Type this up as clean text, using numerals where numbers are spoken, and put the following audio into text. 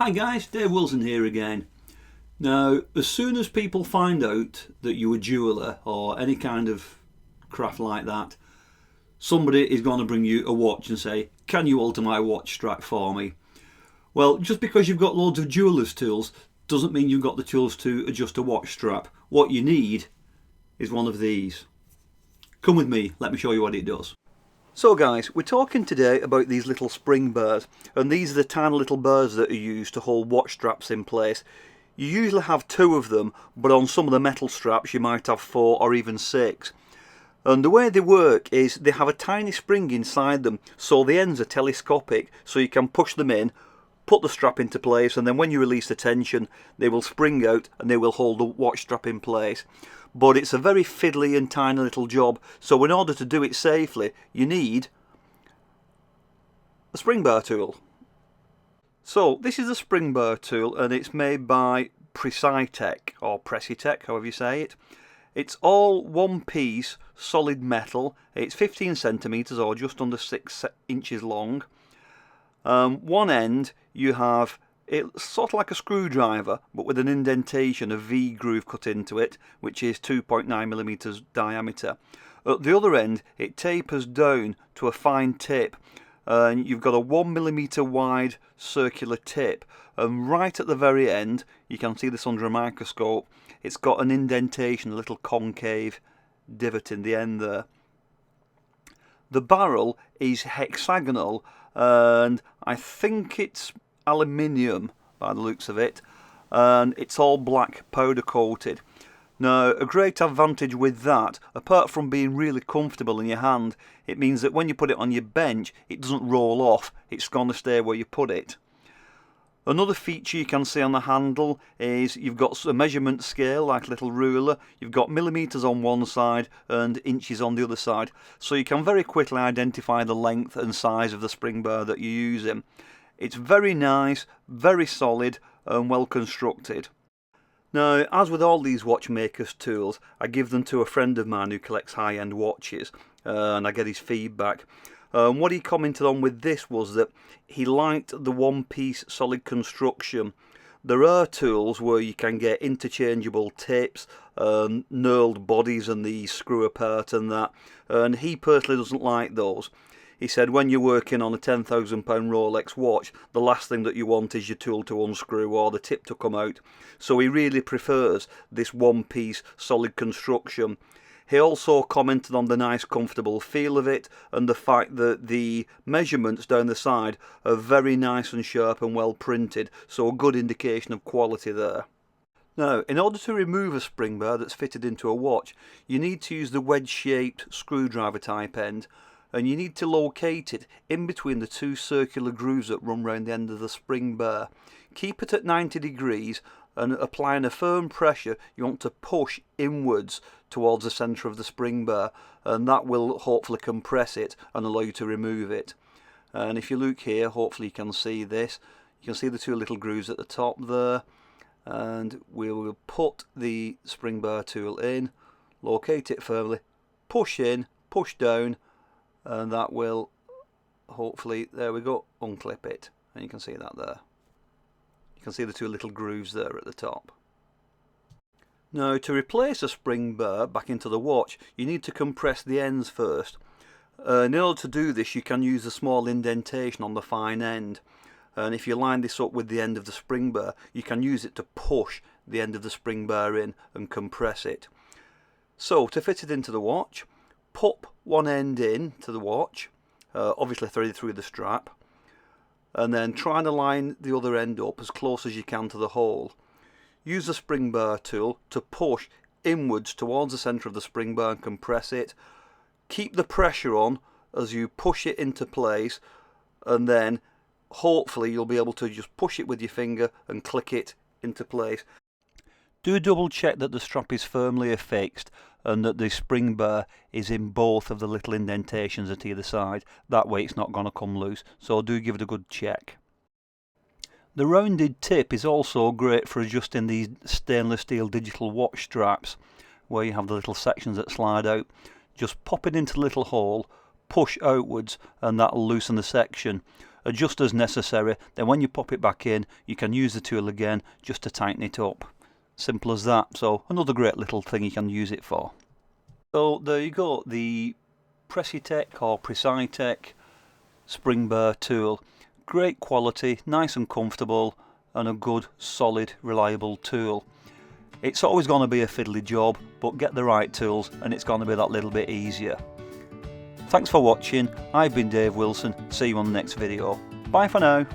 Hi guys, Dave Wilson here again. Now, as soon as people find out that you're a jeweller or any kind of craft like that, somebody is going to bring you a watch and say, can you alter my watch strap for me? Well, just because you've got loads of jeweller's tools doesn't mean you've got the tools to adjust a watch strap. What you need is one of these. Come with me, let me show you what it does. So guys, we're talking today about these little spring burrs, and these are the tiny little burrs that are used to hold watch straps in place. You usually have two of them, but on some of the metal straps you might have four or even six. And the way they work is they have a tiny spring inside them, so the ends are telescopic, so you can push them in, put the strap into place, and then when you release the tension they will spring out and they will hold the watch strap in place. But it's a very fiddly and tiny little job, so in order to do it safely you need a spring burr tool. So this is a spring burr tool and it's made by Precitech or Precitech, however you say it. It's all one piece solid metal. It's 15 centimeters or just under 6 inches long. One end you have it's sort of like a screwdriver, but with an indentation, a V groove cut into it, which is 2.9 millimeters diameter. At the other end, it tapers down to a fine tip, and you've got a 1 millimeter wide circular tip. And right at the very end, you can see this under a microscope, it's got an indentation, a little concave divot in the end there. The barrel is hexagonal, and I think it's aluminium by the looks of it, and it's all black powder coated. Now, a great advantage with that, apart from being really comfortable in your hand, it means that when you put it on your bench it doesn't roll off, it's going to stay where you put it. Another feature you can see on the handle is you've got a measurement scale like a little ruler. You've got millimeters on one side and inches on the other side, so you can very quickly identify the length and size of the spring burr that you're using. It's very nice, very solid and well constructed. Now, as with all these watchmakers' tools, I give them to a friend of mine who collects high-end watches, and I get his feedback. What he commented on with this was that he liked the one-piece solid construction. There are tools where you can get interchangeable tips, knurled bodies and the screw apart and that, and he personally doesn't like those. He said when you're working on a £10,000 Rolex watch, the last thing that you want is your tool to unscrew or the tip to come out. So he really prefers this one-piece solid construction. He also commented on the nice comfortable feel of it and the fact that the measurements down the side are very nice and sharp and well printed, so a good indication of quality there. Now, in order to remove a spring burr that's fitted into a watch, you need to use the wedge-shaped screwdriver type end, and you need to locate it in between the two circular grooves that run round the end of the spring burr. Keep it at 90 degrees and applying a firm pressure you want to push inwards towards the centre of the spring burr, and that will hopefully compress it and allow you to remove it. And if you look here, hopefully you can see this. You can see the two little grooves at the top there, and we will put the spring burr tool in, locate it firmly, push in, push down, and that will hopefully, there we go, unclip it, and you can see that there. You can see the two little grooves there at the top. Now, to replace a spring burr back into the watch, you need to compress the ends first. In order to do this, you can use a small indentation on the fine end, and if you line this up with the end of the spring burr, you can use it to push the end of the spring burr in and compress it. So, to fit it into the watch, pop one end in to the watch, obviously threaded through the strap, and then try and line the other end up as close as you can to the hole. Use the spring burr tool to push inwards towards the centre of the spring burr and compress it. Keep the pressure on as you push it into place, and then hopefully you'll be able to just push it with your finger and click it into place. Do double check that the strap is firmly affixed and that the spring burr is in both of the little indentations at either side. That way it's not going to come loose, so do give it a good check. The rounded tip is also great for adjusting these stainless steel digital watch straps, where you have the little sections that slide out. Just pop it into the little hole, push outwards, and that'll loosen the section. adjust as necessary, then when you pop it back in you can use the tool again just to tighten it up. Simple as that. So another great little thing you can use it for. So there you go, the Precitech or Precitech spring burr tool. Great quality, nice and comfortable, and a good, solid, reliable tool. It's always going to be a fiddly job, but get the right tools and it's going to be that little bit easier. Thanks for watching. I've been Dave Wilson. See you on the next video. Bye for now.